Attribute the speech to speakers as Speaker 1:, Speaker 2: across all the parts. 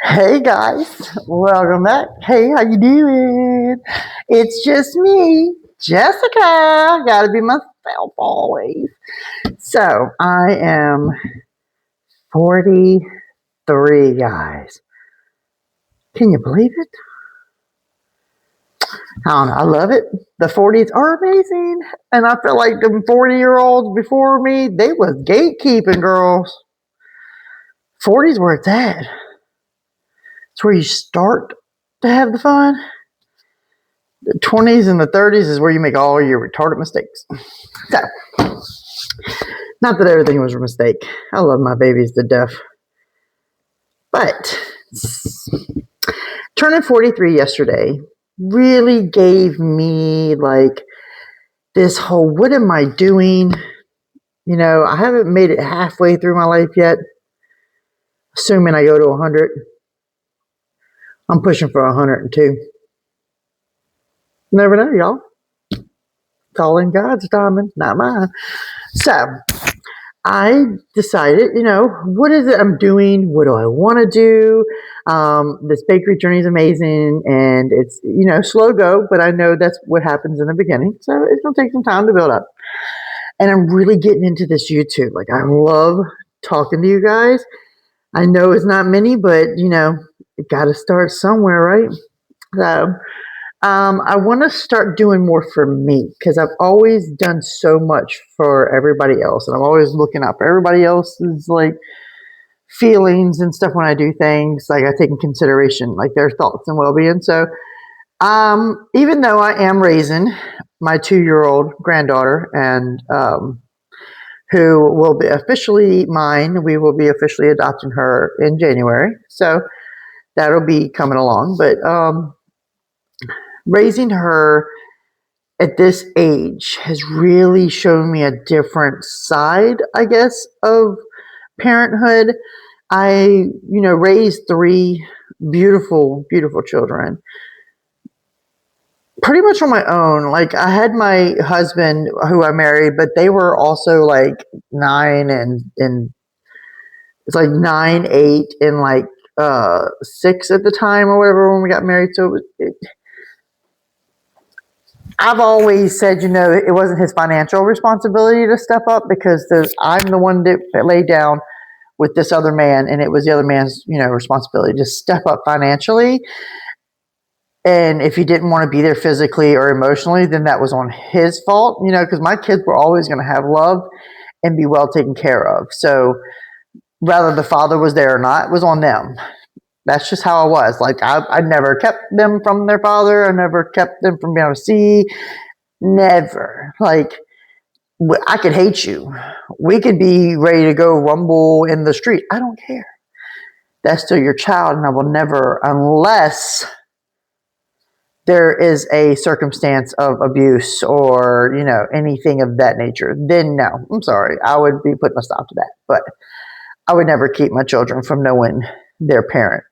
Speaker 1: Hey guys, welcome back. Hey, how you doing? It's just me, Jessica. Gotta be myself always. So I am 43, guys. Can you believe it? I don't know. I love it. The 40s are amazing, and I feel like them 40-year-olds before me, they was gatekeeping, girls. 40s where it's at. It's where you start to have the fun. The 20s and the 30s is where you make all your retarded mistakes. So, not that everything was a mistake. I love my babies to death. But turning 43 yesterday really gave me like this whole, what am I doing? You know, I haven't made it halfway through my life yet. Assuming I go to 100. I'm pushing for 102. Never know, y'all. It's all in God's timing, not mine. So, I decided, what is it I'm doing? What do I want to do? This bakery journey is amazing, and it's, slow go, but I know that's what happens in the beginning. So it's going to take some time to build up. And I'm really getting into this YouTube. Like, I love talking to you guys. I know it's not many, but, you got to start somewhere, right? So I want to start doing more for me because I've always done so much for everybody else, and I'm always looking out for everybody else's like feelings and stuff when I do things. Like I take in consideration like their thoughts and well-being. So even though I am raising my 2-year-old granddaughter and who will be officially mine, we will be officially adopting her in January. So that'll be coming along, but raising her at this age has really shown me a different side, I guess, of parenthood. I, raised 3 beautiful, beautiful children pretty much on my own. Like I had my husband who I married, but they were also like 9 and it's like 9, 8 and like 6 at the time or whatever when we got married. So I've always said, it wasn't his financial responsibility to step up because I'm the one that laid down with this other man, and it was the other man's, responsibility to step up financially. And if he didn't want to be there physically or emotionally, then that was on his fault, because my kids were always going to have love and be well taken care of. So whether the father was there or not, it was on them. That's just how I was. Like I never kept them from their father. I never kept them from being able to see. Never. Like I could hate you. We could be ready to go rumble in the street. I don't care. That's still your child, and I will never, unless there is a circumstance of abuse or, anything of that nature, then no, I'm sorry. I would be putting a stop to that. But I would never keep my children from knowing their parent.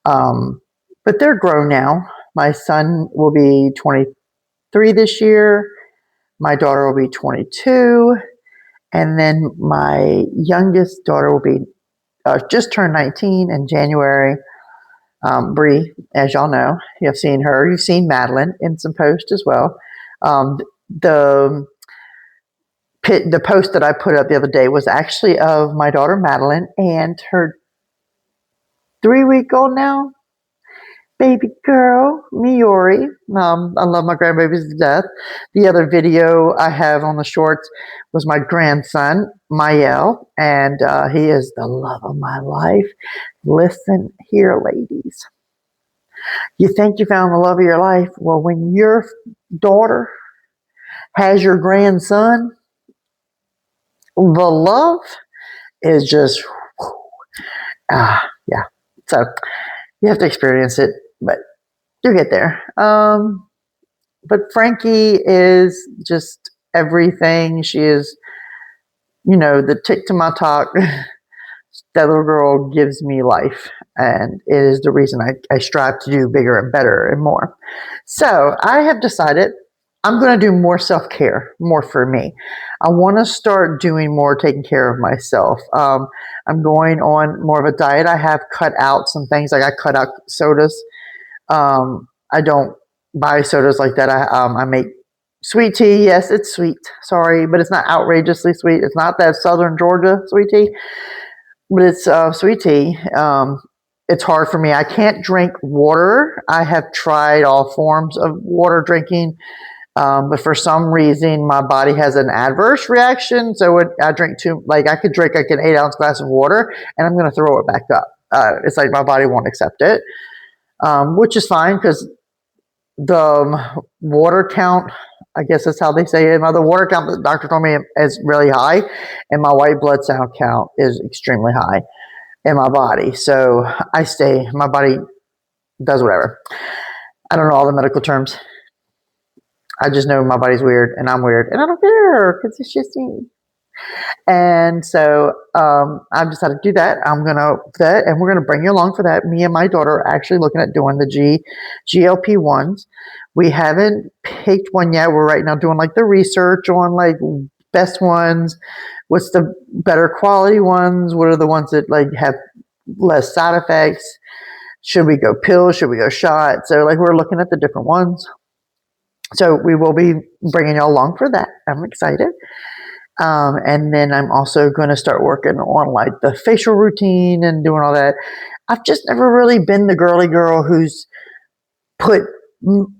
Speaker 1: But they're grown now. My son will be 23 this year. My daughter will be 22. And then my youngest daughter will be just turned 19 in January. Bree, as y'all know, you've seen her. You've seen Madeline in some posts as well. The post that I put up the other day was actually of my daughter Madeline and her 3-week-old now baby girl, Miori. I love my grandbabies to death. The other video I have on the shorts was my grandson, Mael, and he is the love of my life. Listen here, ladies. You think you found the love of your life? Well, when your daughter has your grandson, the love is just, yeah. So you have to experience it, but you'll get there. But Frankie is just everything. She is, the tick to my talk. That little girl gives me life, and it is the reason I strive to do bigger and better and more. So I have decided I'm going to do more self-care, more for me. I want to start doing more taking care of myself. I'm going on more of a diet. I have cut out some things. Like I cut out sodas. I don't buy sodas like that. I make sweet tea. Yes, it's sweet. Sorry, but it's not outrageously sweet. It's not that Southern Georgia sweet tea, but it's sweet tea. It's hard for me. I can't drink water. I have tried all forms of water drinking, but for some reason my body has an adverse reaction. So when I drink too, like I could drink like an 8 ounce glass of water and I'm going to throw it back up. It's like my body won't accept it, which is fine because the water count, I guess that's how they say it. The water count the doctor told me is really high, and my white blood cell count is extremely high in my body. So my body does whatever. I don't know all the medical terms. I just know my body's weird and I'm weird and I don't care because it's just me. And so I've decided to do that. I'm going to that, and we're going to bring you along for that. Me and my daughter are actually looking at doing the GLP-1s. We haven't picked one yet. We're right now doing like the research on like best ones. What's the better quality ones? What are the ones that like have less side effects? Should we go pill? Should we go shot? So like we're looking at the different ones. So we will be bringing you along for that. I'm excited. And then I'm also going to start working on like the facial routine and doing all that. I've just never really been the girly girl who's put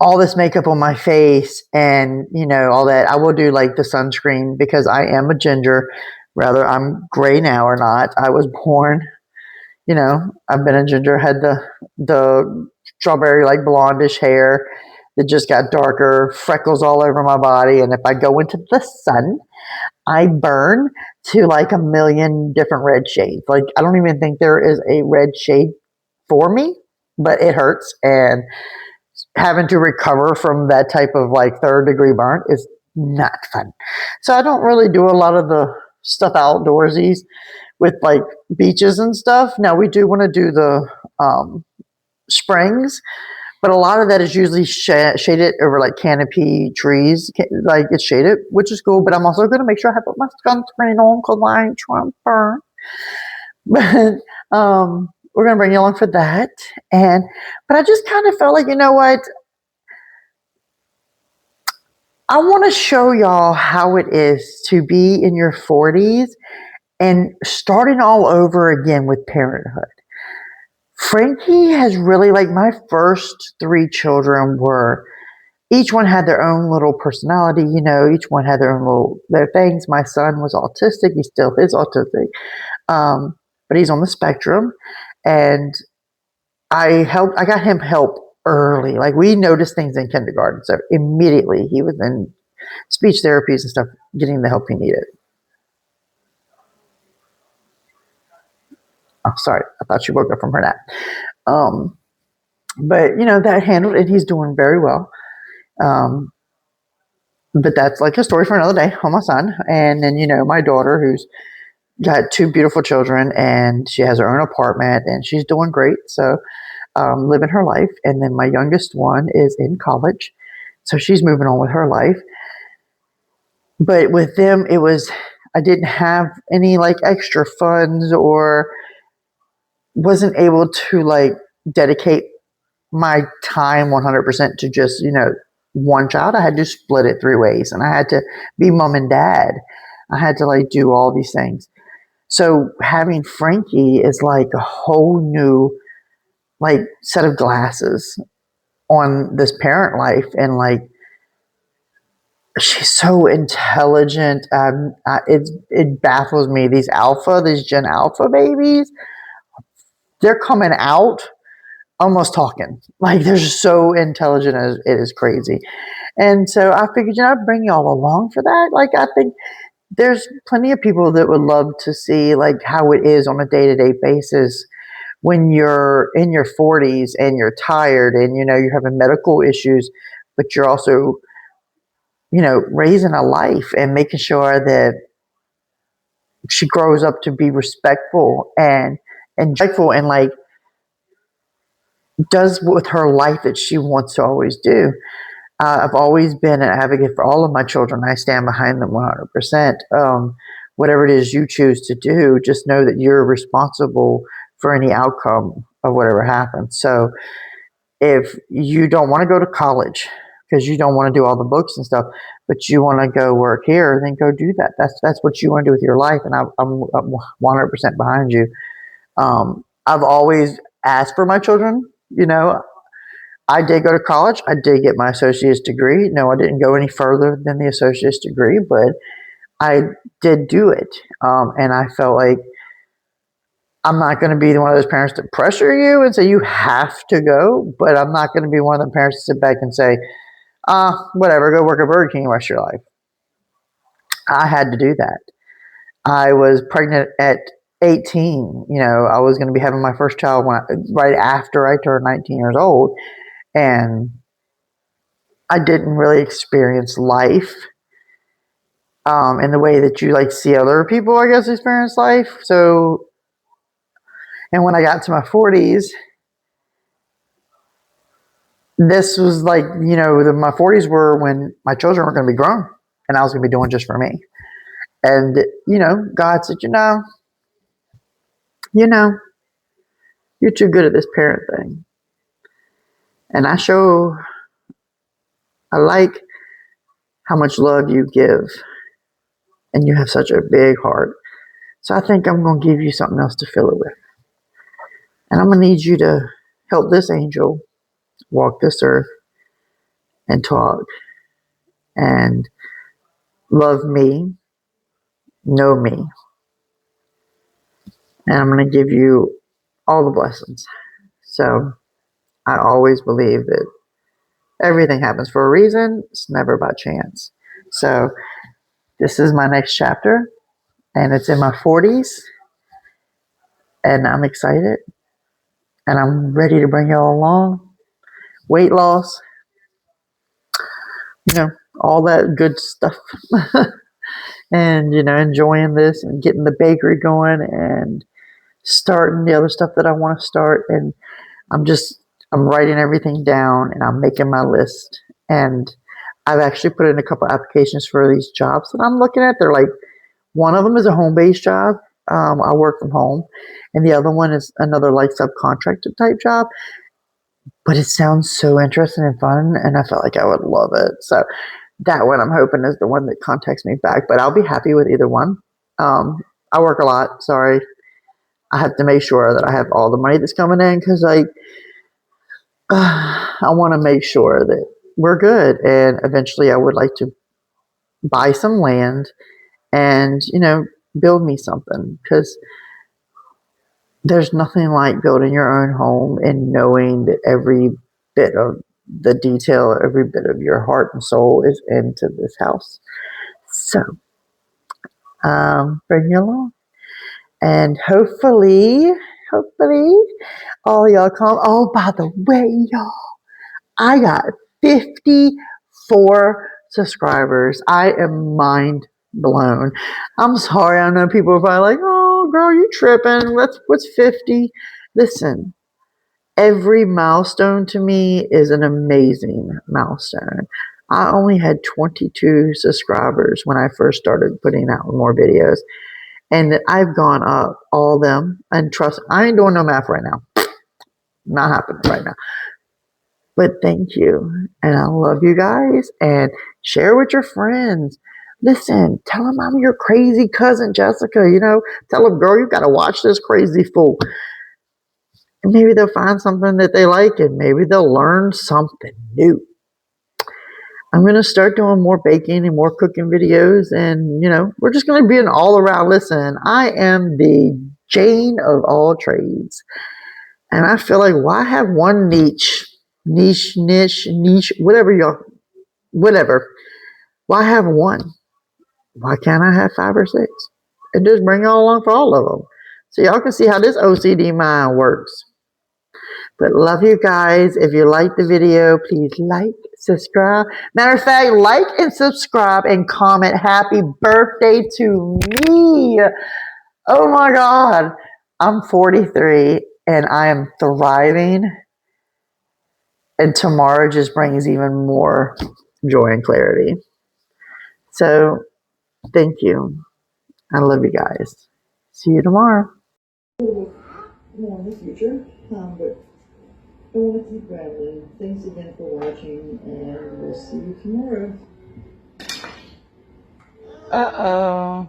Speaker 1: all this makeup on my face and, you know, all that. I will do like the sunscreen because I am a ginger, whether I'm gray now or not. I was born, you know, I've been a ginger, had the strawberry like blondish hair that just got darker, freckles all over my body. And if I go into the sun, I burn to like a million different red shades. Like I don't even think there is a red shade for me, but it hurts. And having to recover from that type of like third degree burn is not fun. So I don't really do a lot of the stuff outdoorsies with like beaches and stuff. Now we do want to do the springs, but a lot of that is usually shaded over like canopy trees. Like it's shaded, which is cool. But I'm also going to make sure I put my sunscreen on because I ain't trying to burn. But we're going to bring you along for that. But I just kind of felt like, you know what? I want to show y'all how it is to be in your 40s and starting all over again with parenthood. Frankie has really, like, my first 3 children were, each one had their own little personality, you know, each one had their things. My son was autistic. He still is autistic. But he's on the spectrum. And I got him help early. Like we noticed things in kindergarten. So immediately he was in speech therapies and stuff, getting the help he needed. Oh, sorry. I thought she woke up from her nap. But you know, that handled it. He's doing very well. But that's like a story for another day on my son. And then, you know, my daughter who's got 2 beautiful children and she has her own apartment and she's doing great. So living her life. And then my youngest one is in college. So she's moving on with her life. But with them, I didn't have any like extra funds or wasn't able to like dedicate my time 100% to just, you know, one child. I had to split it 3 ways and I had to be mom and dad. I had to like do all these things. So having Frankie is like a whole new like set of glasses on this parent life. And like, she's so intelligent. It baffles me. These Gen Alpha babies, they're coming out almost talking. Like they're so intelligent, as it is crazy. And so I figured, you know, I'd bring y'all along for that. Like I think there's plenty of people that would love to see like how it is on a day-to-day basis when you're in your 40s and you're tired and, you know, you're having medical issues, but you're also, you know, raising a life and making sure that she grows up to be respectful and joyful and like does with her life that she wants to always do. I've always been an advocate for all of my children. I stand behind them 100%. Whatever it is you choose to do, just know that you're responsible for any outcome of whatever happens. So if you don't want to go to college because you don't want to do all the books and stuff, but you want to go work here, then go do that. That's what you want to do with your life, and I'm 100% behind you. I've always asked for my children. I did go to college. I did get my associate's degree. No, I didn't go any further than the associate's degree, but I did do it. And I felt like I'm not going to be one of those parents to pressure you and say you have to go, but I'm not going to be one of the parents to sit back and say, whatever, go work at Burger King the rest of your life. I had to do that. I was pregnant at 18. I was going to be having my first child right after I turned 19 years old. And I didn't really experience life in the way that you see other people, I guess, experience life. So, and when I got to my 40s, this was my 40s were when my children were going to be grown and I was going to be doing just for me. And, God said, you're too good at this parent thing. And I like how much love you give, and you have such a big heart. So I think I'm going to give you something else to fill it with. And I'm going to need you to help this angel walk this earth and talk and love me, know me. And I'm going to give you all the blessings. So I always believe that everything happens for a reason. It's never by chance. So this is my next chapter, and it's in my 40s, and I'm excited, and I'm ready to bring y'all along. Weight loss, all that good stuff. And, enjoying this and getting the bakery going and starting the other stuff that I want to start. And I'm writing everything down and I'm making my list. And I've actually put in a couple applications for these jobs that I'm looking at. They're one of them is a home-based job. I work from home. And the other one is another subcontractor type job. But it sounds so interesting and fun. And I felt like I would love it. So that one I'm hoping is the one that contacts me back. But I'll be happy with either one. I work a lot. Sorry. I have to make sure that I have all the money that's coming in because I want to make sure that we're good. And eventually I would like to buy some land and, build me something because there's nothing like building your own home and knowing that every bit of the detail, every bit of your heart and soul is into this house. So, bring you along. And hopefully, all y'all come. Oh, by the way, y'all, I got 54 subscribers. I am mind blown. I'm sorry. I know people are probably like, oh, girl, you tripping. What's 50? Listen, every milestone to me is an amazing milestone. I only had 22 subscribers when I first started putting out more videos. And I've gone up all them. And trust, I ain't doing no math right now. Not happening right now. But thank you. And I love you guys. And share with your friends. Listen, tell them I'm your crazy cousin, Jessica. Tell them, girl, you got to watch this crazy fool. And maybe they'll find something that they like and maybe they'll learn something new. I'm going to start doing more baking and more cooking videos. And, we're just going to be an all around. Listen, I am the Jane of all trades. And I feel like, why have one niche, whatever. Why have one? Why can't I have 5 or 6? And just bring y'all along for all of them. So y'all can see how this OCD mind works. But love you guys. If you like the video, please like, subscribe. Matter of fact, like and subscribe and comment happy birthday to me. Oh my God. I'm 43 and I am thriving. And tomorrow just brings even more joy and clarity. So thank you. I love you guys. See you tomorrow. More in the future, but I want to keep rambling. Thanks again for watching, and we'll see you tomorrow.
Speaker 2: Uh-oh.